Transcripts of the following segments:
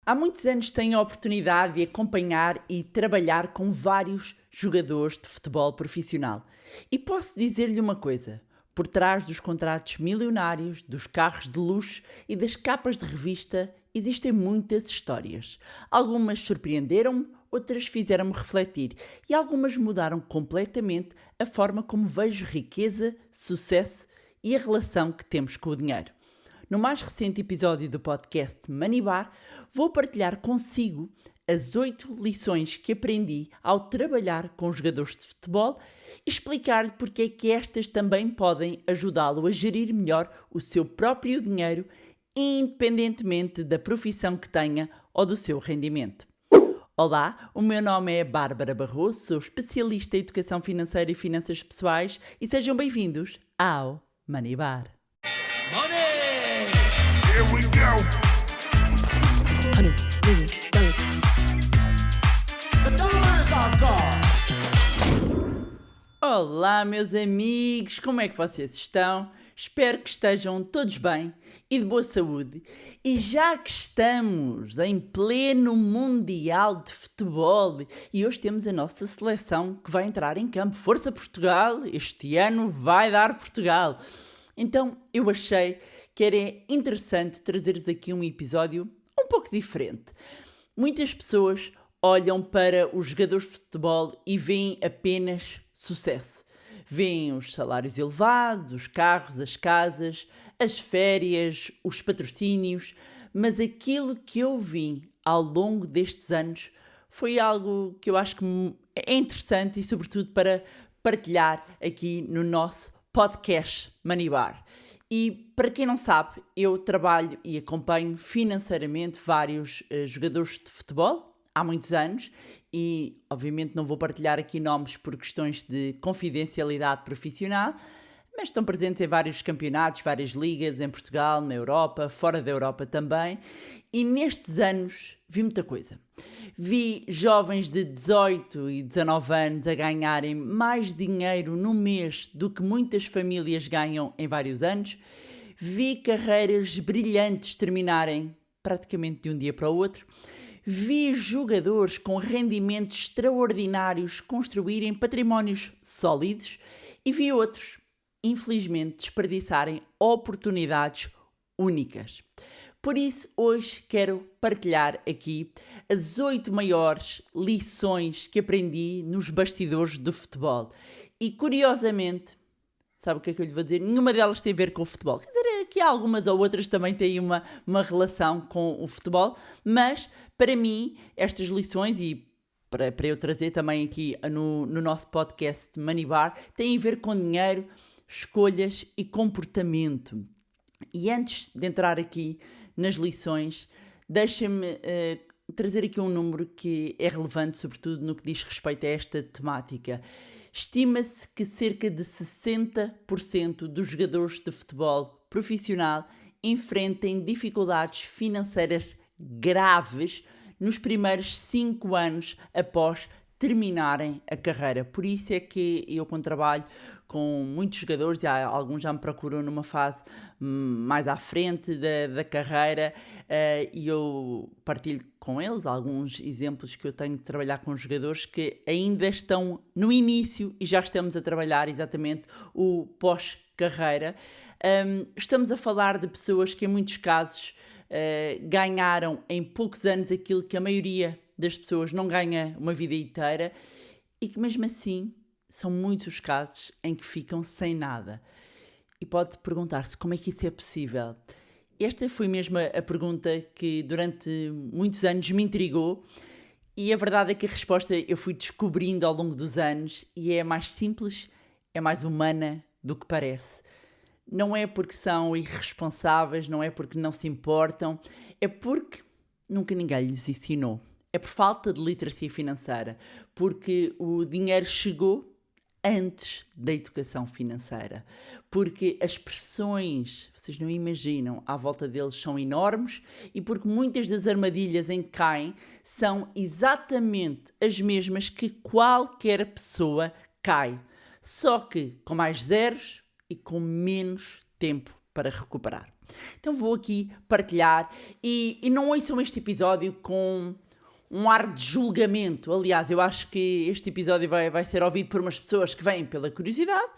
Há muitos anos tenho a oportunidade de acompanhar e trabalhar com vários jogadores de futebol profissional. E posso dizer-lhe uma coisa: por trás dos contratos milionários, dos carros de luxo e das capas de revista, existem muitas histórias. Algumas surpreenderam-me, outras fizeram-me refletir e algumas mudaram completamente a forma como vejo riqueza, sucesso e a relação que temos com o dinheiro. No mais recente episódio do podcast Money Bar, vou partilhar consigo as 8 lições que aprendi ao trabalhar com jogadores de futebol e explicar-lhe porque é que estas também podem ajudá-lo a gerir melhor o seu próprio dinheiro, independentemente da profissão que tenha ou do seu rendimento. Olá, o meu nome é Bárbara Barroso, sou especialista em educação financeira e finanças pessoais e sejam bem-vindos ao Money Bar. Here we go. $100 million. The dollars are gone. Olá, meus amigos, como é que vocês estão? Espero que estejam todos bem e de boa saúde. E já que estamos em pleno Mundial de Futebol e hoje temos a nossa seleção que vai entrar em campo. Força Portugal, este ano vai dar Portugal. Então eu achei que era interessante trazer-vos aqui um episódio um pouco diferente. Muitas pessoas olham para os jogadores de futebol e veem apenas sucesso. Veem os salários elevados, os carros, as casas, as férias, os patrocínios, mas aquilo que eu vi ao longo destes anos foi algo que eu acho que é interessante e sobretudo para partilhar aqui no nosso podcast Money Bar. E para quem não sabe, eu trabalho e acompanho financeiramente vários jogadores de futebol há muitos anos e obviamente não vou partilhar aqui nomes por questões de confidencialidade profissional, mas estão presentes em vários campeonatos, várias ligas em Portugal, na Europa, fora da Europa também, e nestes anos vi muita coisa. Vi jovens de 18 e 19 anos a ganharem mais dinheiro no mês do que muitas famílias ganham em vários anos. Vi carreiras brilhantes terminarem praticamente de um dia para o outro. Vi jogadores com rendimentos extraordinários construírem patrimónios sólidos e vi outros, infelizmente, desperdiçarem oportunidades únicas. Por isso, hoje quero partilhar aqui as 8 maiores lições que aprendi nos bastidores do futebol. E, curiosamente, sabe o que é que eu lhe vou dizer? Nenhuma delas tem a ver com o futebol. Quer dizer, que algumas ou outras também têm uma relação com o futebol, mas, para mim, estas lições, e para eu trazer também aqui no nosso podcast Money Bar, têm a ver com dinheiro, escolhas e comportamento. E antes de entrar aqui nas lições, deixem-me trazer aqui um número que é relevante, sobretudo no que diz respeito a esta temática. Estima-se que cerca de 60% dos jogadores de futebol profissional enfrentem dificuldades financeiras graves nos primeiros 5 anos após terminarem a carreira. Por isso é que eu, quando trabalho com muitos jogadores, alguns já me procuram numa fase mais à frente da carreira, e eu partilho com eles alguns exemplos que eu tenho de trabalhar com jogadores que ainda estão no início e já estamos a trabalhar exatamente o pós-carreira. Estamos a falar de pessoas que em muitos casos ganharam em poucos anos aquilo que a maioria das pessoas não ganha uma vida inteira e que mesmo assim são muitos os casos em que ficam sem nada. E pode perguntar-se como é que isso é possível. Esta foi mesmo a pergunta que durante muitos anos me intrigou e a verdade é que a resposta eu fui descobrindo ao longo dos anos e é mais simples, é mais humana do que parece. Não é porque são irresponsáveis, não é porque não se importam, é porque nunca ninguém lhes ensinou. É por falta de literacia financeira, porque o dinheiro chegou antes da educação financeira, porque as pressões, vocês não imaginam, à volta deles são enormes e porque muitas das armadilhas em que caem são exatamente as mesmas que qualquer pessoa cai, só que com mais zeros e com menos tempo para recuperar. Então vou aqui partilhar e não ouçam este episódio com um ar de julgamento. Aliás, eu acho que este episódio vai ser ouvido por umas pessoas que vêm pela curiosidade.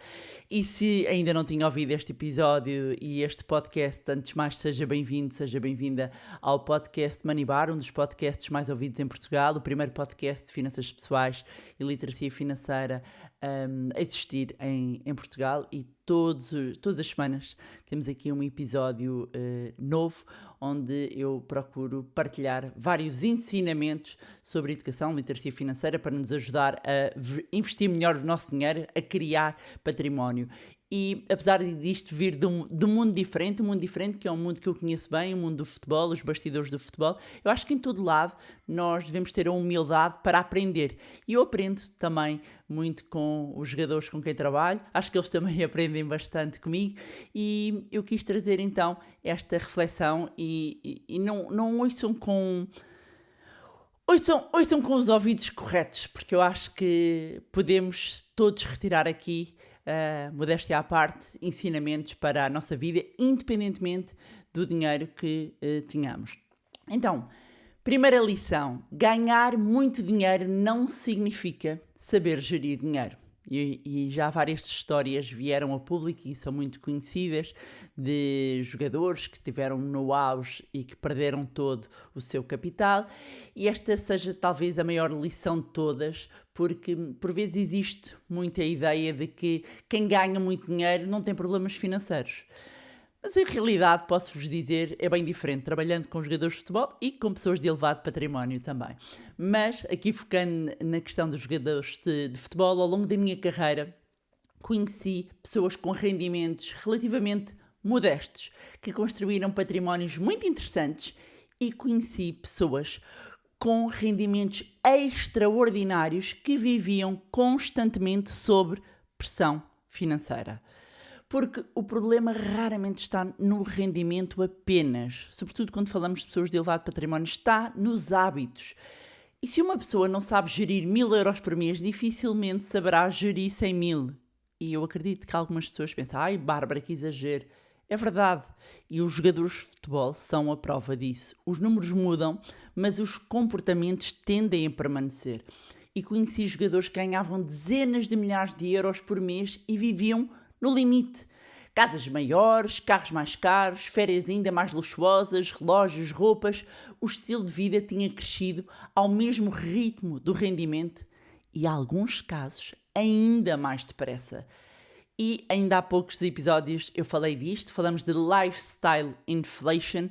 E se ainda não tinha ouvido este episódio e este podcast, antes de mais, seja bem-vindo, seja bem-vinda ao podcast Money Bar, um dos podcasts mais ouvidos em Portugal, o primeiro podcast de finanças pessoais e literacia financeira a existir em Portugal. E todas as semanas temos aqui um episódio novo, onde eu procuro partilhar vários ensinamentos sobre educação, literacia financeira, para nos ajudar a investir melhor o nosso dinheiro, a criar património. E apesar disto vir de um mundo diferente, que é um mundo que eu conheço bem, o mundo do futebol, os bastidores do futebol, eu acho que em todo lado nós devemos ter a humildade para aprender. E eu aprendo também muito com os jogadores com quem trabalho, acho que eles também aprendem bastante comigo, e eu quis trazer então esta reflexão e não ouçam com... Ouçam com os ouvidos corretos, porque eu acho que podemos todos retirar aqui, modéstia à parte, ensinamentos para a nossa vida, independentemente do dinheiro que tenhamos. Então, primeira lição: ganhar muito dinheiro não significa saber gerir dinheiro. E já várias histórias vieram ao público e são muito conhecidas de jogadores que tiveram no auge e que perderam todo o seu capital, e esta seja talvez a maior lição de todas, porque por vezes existe muita ideia de que quem ganha muito dinheiro não tem problemas financeiros. Mas em realidade, posso-vos dizer, é bem diferente, trabalhando com jogadores de futebol e com pessoas de elevado património também. Mas, aqui focando na questão dos jogadores de futebol, ao longo da minha carreira, conheci pessoas com rendimentos relativamente modestos, que construíram patrimónios muito interessantes, e conheci pessoas com rendimentos extraordinários que viviam constantemente sob pressão financeira. Porque o problema raramente está no rendimento apenas, sobretudo quando falamos de pessoas de elevado património, está nos hábitos. E se uma pessoa não sabe gerir 1.000 euros por mês, dificilmente saberá gerir 100.000. E eu acredito que algumas pessoas pensam: ai, Bárbara, que exagero. É verdade. E os jogadores de futebol são a prova disso. Os números mudam, mas os comportamentos tendem a permanecer. E conheci jogadores que ganhavam dezenas de milhares de euros por mês e viviam no limite. Casas maiores, carros mais caros, férias ainda mais luxuosas, relógios, roupas. O estilo de vida tinha crescido ao mesmo ritmo do rendimento e, em alguns casos, ainda mais depressa. E ainda há poucos episódios eu falei disto, falamos de lifestyle inflation.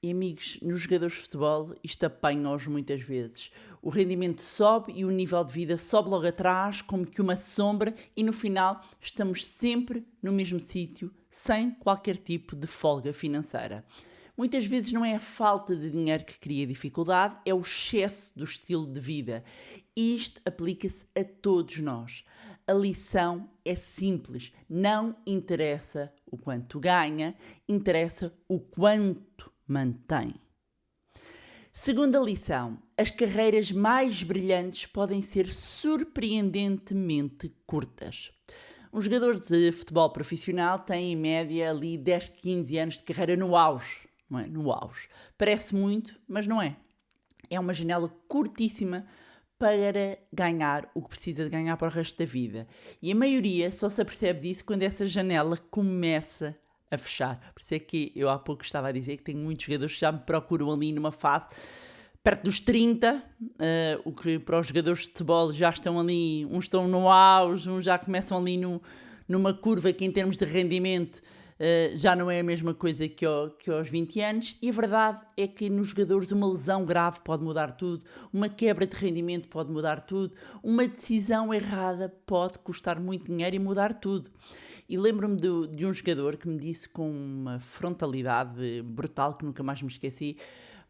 E, amigos, nos jogadores de futebol isto apanha-os muitas vezes. O rendimento sobe e o nível de vida sobe logo atrás, como que uma sombra, e no final estamos sempre no mesmo sítio, sem qualquer tipo de folga financeira. Muitas vezes não é a falta de dinheiro que cria dificuldade, é o excesso do estilo de vida. Isto aplica-se a todos nós. A lição é simples: não interessa o quanto ganha, interessa o quanto mantém. Segunda lição: as carreiras mais brilhantes podem ser surpreendentemente curtas. Um jogador de futebol profissional tem em média ali 10, 15 anos de carreira no auge, não é? No auge. Parece muito, mas não é. É uma janela curtíssima para ganhar o que precisa de ganhar para o resto da vida. E a maioria só se apercebe disso quando essa janela começa a fechar. Por isso é que eu há pouco estava a dizer que tenho muitos jogadores que já me procuram ali numa fase perto dos 30, o que para os jogadores de futebol já estão ali, uns estão no auge, uns já começam ali numa curva que em termos de rendimento já não é a mesma coisa que aos 20 anos, e a verdade é que nos jogadores uma lesão grave pode mudar tudo, uma quebra de rendimento pode mudar tudo, uma decisão errada pode custar muito dinheiro e mudar tudo. E lembro-me de um jogador que me disse com uma frontalidade brutal, que nunca mais me esqueci: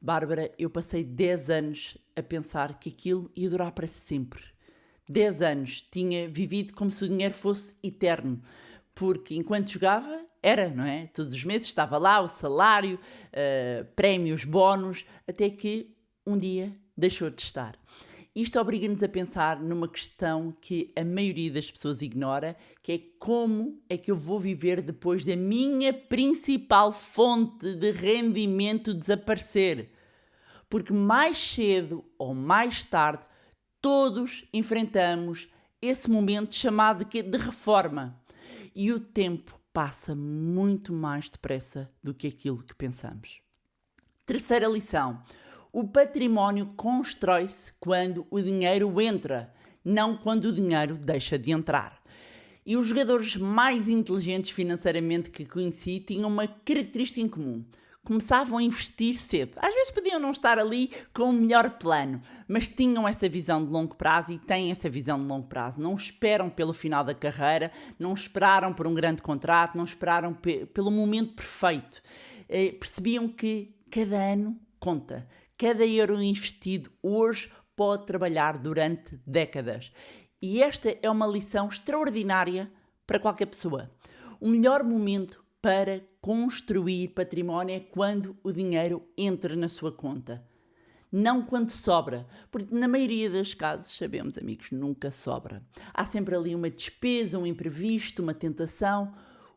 Bárbara, eu passei 10 anos a pensar que aquilo ia durar para sempre. 10 anos tinha vivido como se o dinheiro fosse eterno, porque enquanto jogava era, não é? Todos os meses estava lá o salário, prémios, bónus, até que um dia deixou de estar. Isto obriga-nos a pensar numa questão que a maioria das pessoas ignora, que é como é que eu vou viver depois da minha principal fonte de rendimento desaparecer. Porque mais cedo ou mais tarde, todos enfrentamos esse momento chamado de reforma. E o tempo passa muito mais depressa do que aquilo que pensamos. Terceira lição. O património constrói-se quando o dinheiro entra, não quando o dinheiro deixa de entrar. E os jogadores mais inteligentes financeiramente que conheci tinham uma característica em comum. Começavam a investir cedo. Às vezes podiam não estar ali com o melhor plano, mas tinham essa visão de longo prazo e têm essa visão de longo prazo. Não esperam pelo final da carreira, não esperaram por um grande contrato, não esperaram pelo momento perfeito. Percebiam que cada ano conta. Cada euro investido hoje pode trabalhar durante décadas. E esta é uma lição extraordinária para qualquer pessoa. O melhor momento para construir património é quando o dinheiro entra na sua conta. Não quando sobra, porque na maioria dos casos, sabemos amigos, nunca sobra. Há sempre ali uma despesa, um imprevisto, uma tentação.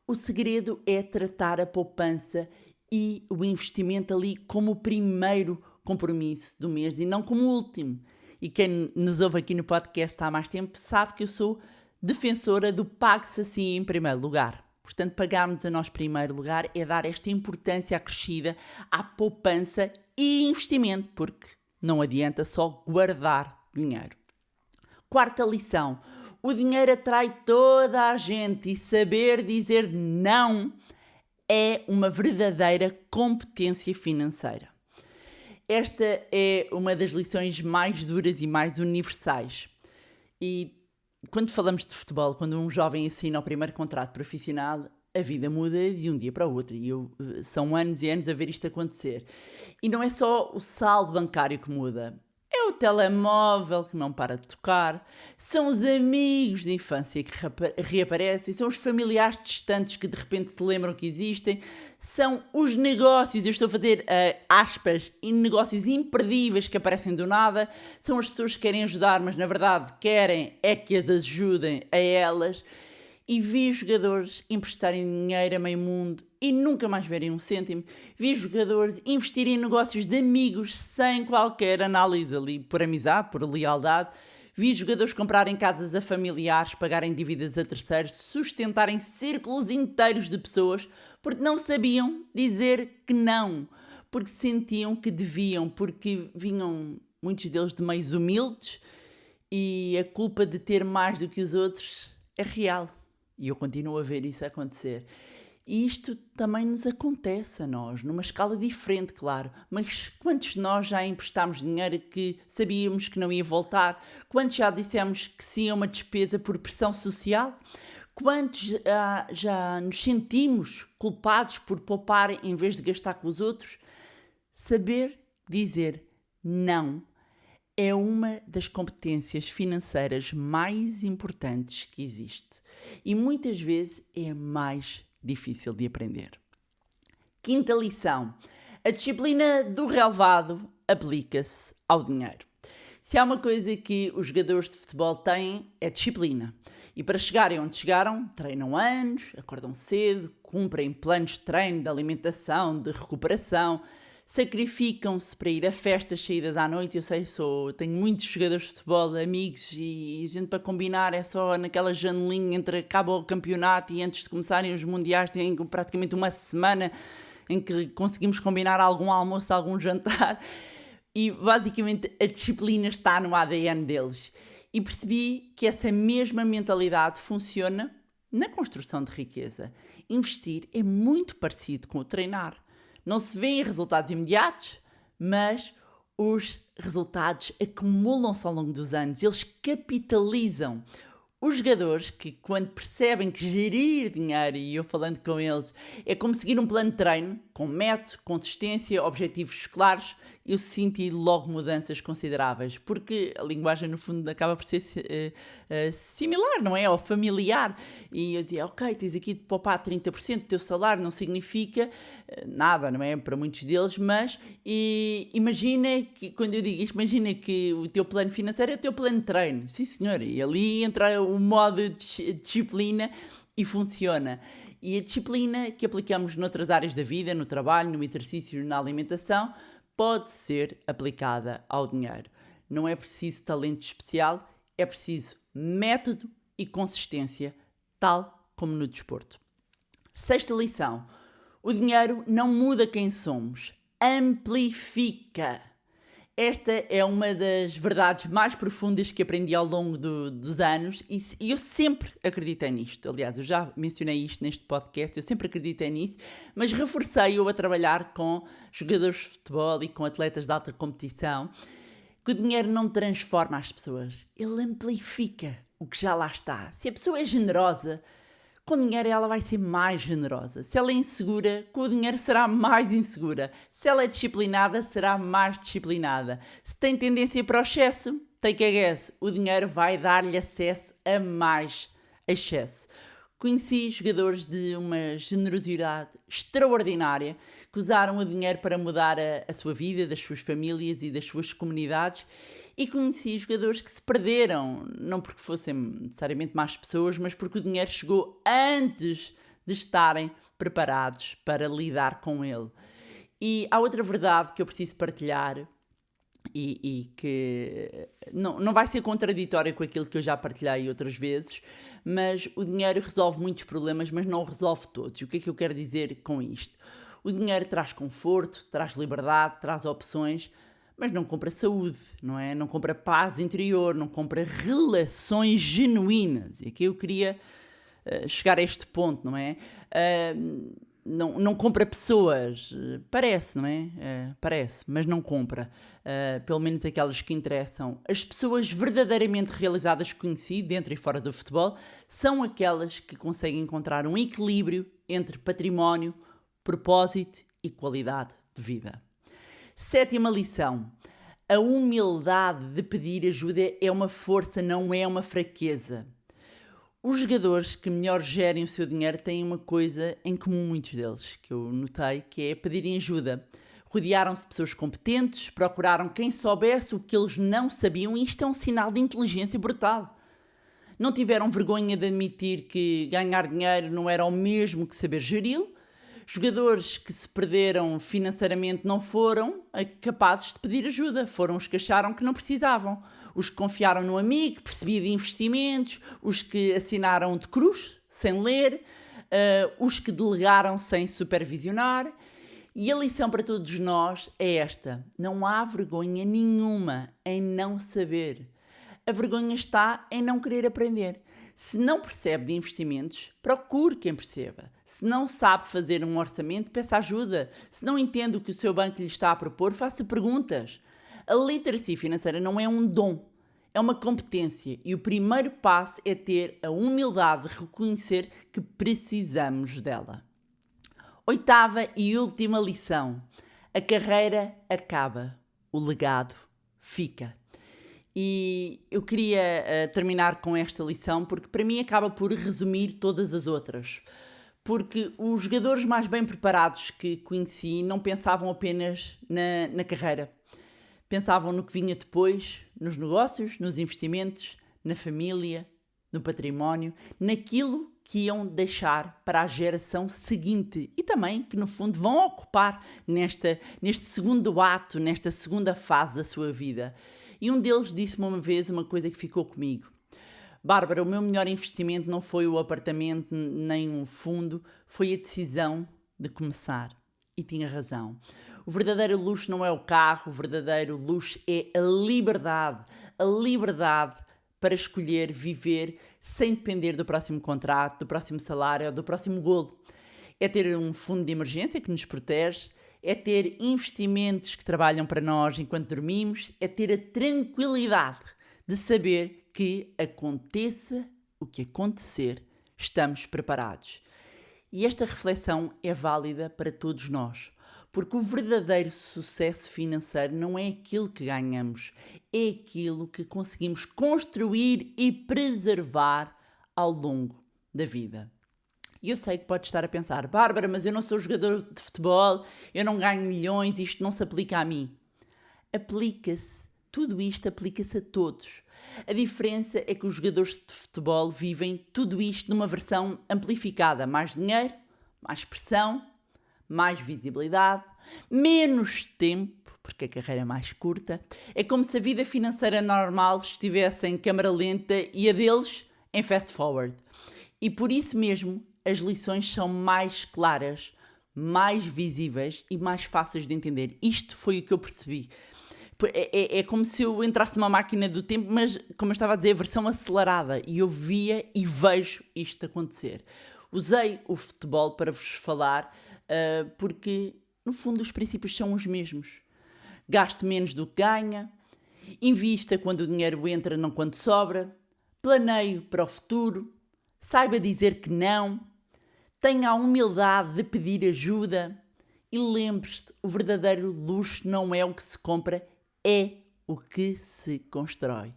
O segredo é tratar a poupança e o investimento ali como o primeiro compromisso do mês e não como o último. E quem nos ouve aqui no podcast há mais tempo sabe que eu sou defensora do pague-se assim em primeiro lugar. Portanto, pagarmos a nós em primeiro lugar é dar esta importância acrescida à poupança e investimento, porque não adianta só guardar dinheiro. Quarta lição. O dinheiro atrai toda a gente e saber dizer não é uma verdadeira competência financeira. Esta é uma das lições mais duras e mais universais. E quando falamos de futebol, quando um jovem assina o primeiro contrato profissional, a vida muda de um dia para o outro. E são anos e anos a ver isto acontecer. E não é só o saldo bancário que muda. É o telemóvel que não para de tocar, são os amigos de infância que reaparecem, são os familiares distantes que de repente se lembram que existem, são os negócios, eu estou a fazer aspas, e negócios imperdíveis que aparecem do nada, são as pessoas que querem ajudar, mas na verdade querem é que as ajudem a elas. E vi jogadores emprestarem dinheiro a meio mundo e nunca mais verem um cêntimo. Vi jogadores investirem em negócios de amigos sem qualquer análise ali, por amizade, por lealdade. Vi jogadores comprarem casas a familiares, pagarem dívidas a terceiros, sustentarem círculos inteiros de pessoas porque não sabiam dizer que não, porque sentiam que deviam, porque vinham muitos deles de meios humildes e a culpa de ter mais do que os outros é real. E eu continuo a ver isso acontecer. E isto também nos acontece a nós, numa escala diferente, claro. Mas quantos de nós já emprestámos dinheiro que sabíamos que não ia voltar? Quantos já dissemos que sim a uma despesa por pressão social? Quantos já nos sentimos culpados por poupar em vez de gastar com os outros? Saber dizer não é uma das competências financeiras mais importantes que existe. E muitas vezes é mais difícil de aprender. Quinta lição. A disciplina do relevado aplica-se ao dinheiro. Se há uma coisa que os jogadores de futebol têm, é disciplina. E para chegarem onde chegaram, treinam anos, acordam cedo, cumprem planos de treino, de alimentação, de recuperação, sacrificam-se para ir a festas, saídas à noite. Eu sei, tenho muitos jogadores de futebol, amigos, e a gente para combinar é só naquela janelinha entre acaba o campeonato e antes de começarem os mundiais tem praticamente uma semana em que conseguimos combinar algum almoço, algum jantar, e basicamente a disciplina está no ADN deles. E percebi que essa mesma mentalidade funciona na construção de riqueza. Investir é muito parecido com o treinar. Não se vêem resultados imediatos, mas os resultados acumulam-se ao longo dos anos. Eles capitalizam. Os jogadores que, quando percebem que gerir dinheiro, e eu falando com eles, é como seguir um plano de treino, com método, consistência, objetivos claros, eu senti logo mudanças consideráveis, porque a linguagem, no fundo, acaba por ser similar, não é? Ou familiar. E eu dizia, ok, tens aqui de poupar 30% do teu salário, não significa nada, não é? Para muitos deles, mas imagina que, quando eu digo isto, imagina que o teu plano financeiro é o teu plano de treino. Sim, senhor, e ali entra o modo de disciplina e funciona. E a disciplina que aplicamos noutras áreas da vida, no trabalho, no exercício, na alimentação, pode ser aplicada ao dinheiro. Não é preciso talento especial, é preciso método e consistência, tal como no desporto. Sexta lição: o dinheiro não muda quem somos, amplifica. Esta é uma das verdades mais profundas que aprendi ao longo dos anos e eu sempre acreditei nisto. Aliás, eu já mencionei isto neste podcast, eu sempre acreditei nisso, mas reforcei-o a trabalhar com jogadores de futebol e com atletas de alta competição, que o dinheiro não transforma as pessoas, ele amplifica o que já lá está. Se a pessoa é generosa, com dinheiro ela vai ser mais generosa. Se ela é insegura, com o dinheiro será mais insegura. Se ela é disciplinada, será mais disciplinada. Se tem tendência para o excesso, take a guess, o dinheiro vai dar-lhe acesso a mais excesso. Conheci jogadores de uma generosidade extraordinária que usaram o dinheiro para mudar a sua vida, das suas famílias e das suas comunidades, e conheci jogadores que se perderam, não porque fossem necessariamente más pessoas, mas porque o dinheiro chegou antes de estarem preparados para lidar com ele. E há outra verdade que eu preciso partilhar e que não vai ser contraditória com aquilo que eu já partilhei outras vezes, mas o dinheiro resolve muitos problemas, mas não resolve todos. E o que é que eu quero dizer com isto? O dinheiro traz conforto, traz liberdade, traz opções, mas não compra saúde, não é? Não compra paz interior, não compra relações genuínas. E aqui eu queria chegar a este ponto, não é? Não compra pessoas, parece, não é? Parece, mas não compra. Pelo menos aquelas que interessam. As pessoas verdadeiramente realizadas que conheci, dentro e fora do futebol, são aquelas que conseguem encontrar um equilíbrio entre património, propósito e qualidade de vida. Sétima lição: a humildade de pedir ajuda é uma força, não é uma fraqueza. Os jogadores que melhor gerem o seu dinheiro têm uma coisa em comum, muitos deles, que eu notei, que é pedirem ajuda. Rodearam-se de pessoas competentes, procuraram quem soubesse o que eles não sabiam, e isto é um sinal de inteligência brutal. Não tiveram vergonha de admitir que ganhar dinheiro não era o mesmo que saber geri-lo. Jogadores que se perderam financeiramente não foram capazes de pedir ajuda, foram os que acharam que não precisavam. Os que confiaram no amigo, que percebia de investimentos, os que assinaram de cruz, sem ler, os que delegaram sem supervisionar. E a lição para todos nós é esta: não há vergonha nenhuma em não saber. A vergonha está em não querer aprender. Se não percebe de investimentos, procure quem perceba. Se não sabe fazer um orçamento, peça ajuda. Se não entende o que o seu banco lhe está a propor, faça perguntas. A literacia financeira não é um dom, é uma competência. E o primeiro passo é ter a humildade de reconhecer que precisamos dela. Oitava e última lição: a carreira acaba, o legado fica. E eu queria terminar com esta lição porque para mim acaba por resumir todas as outras. Porque os jogadores mais bem preparados que conheci não pensavam apenas na carreira. Pensavam no que vinha depois, nos negócios, nos investimentos, na família, no património, naquilo que iam deixar para a geração seguinte e também que, no fundo, vão ocupar neste segundo ato, nesta segunda fase da sua vida. E um deles disse-me uma vez uma coisa que ficou comigo: Bárbara, o meu melhor investimento não foi o apartamento nem um fundo, foi a decisão de começar. E tinha razão. O verdadeiro luxo não é o carro, o verdadeiro luxo é a liberdade para escolher viver sem depender do próximo contrato, do próximo salário ou do próximo golo. É ter um fundo de emergência que nos protege, é ter investimentos que trabalham para nós enquanto dormimos, é ter a tranquilidade de saber que, aconteça o que acontecer, estamos preparados. E esta reflexão é válida para todos nós, porque o verdadeiro sucesso financeiro não é aquilo que ganhamos, é aquilo que conseguimos construir e preservar ao longo da vida. E eu sei que pode estar a pensar, Bárbara, mas eu não sou jogador de futebol, eu não ganho milhões, isto não se aplica a mim. Tudo isto aplica-se a todos. A diferença é que os jogadores de futebol vivem tudo isto numa versão amplificada. Mais dinheiro, mais pressão, mais visibilidade, menos tempo, porque a carreira é mais curta. É como se a vida financeira normal estivesse em câmara lenta e a deles em fast forward. E por isso mesmo as lições são mais claras, mais visíveis e mais fáceis de entender. Isto foi o que eu percebi. É como se eu entrasse numa máquina do tempo, mas, como eu estava a dizer, a versão acelerada. E eu via e vejo isto acontecer. Usei o futebol para vos falar, porque, no fundo, os princípios são os mesmos. Gaste menos do que ganha, invista quando o dinheiro entra, não quando sobra, planeie para o futuro, saiba dizer que não, tenha a humildade de pedir ajuda e lembre-se, o verdadeiro luxo não é o que se compra, é o que se constrói.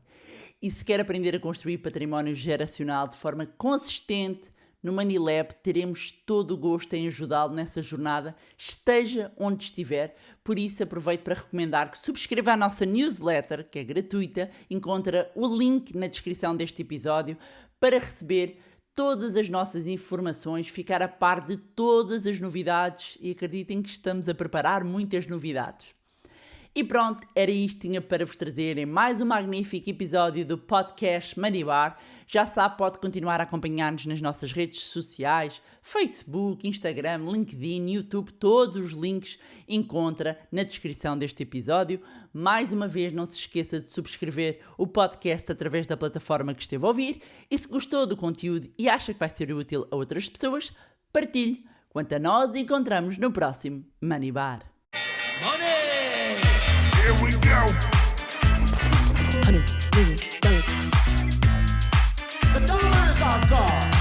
E se quer aprender a construir património geracional de forma consistente, no Money Lab teremos todo o gosto em ajudá-lo nessa jornada, esteja onde estiver. Por isso aproveito para recomendar que subscreva a nossa newsletter, que é gratuita. Encontra o link na descrição deste episódio para receber todas as nossas informações, ficar a par de todas as novidades e acreditem que estamos a preparar muitas novidades. E pronto, era isto que tinha para vos trazer em mais um magnífico episódio do podcast Money Bar. Já sabe, pode continuar a acompanhar-nos nas nossas redes sociais, Facebook, Instagram, LinkedIn, YouTube, todos os links encontra na descrição deste episódio. Mais uma vez, não se esqueça de subscrever o podcast através da plataforma que esteve a ouvir e se gostou do conteúdo e acha que vai ser útil a outras pessoas, partilhe. Quanto a nós, encontramos no próximo Money Bar. Here we go. 100 million dollars. The dollar is our god.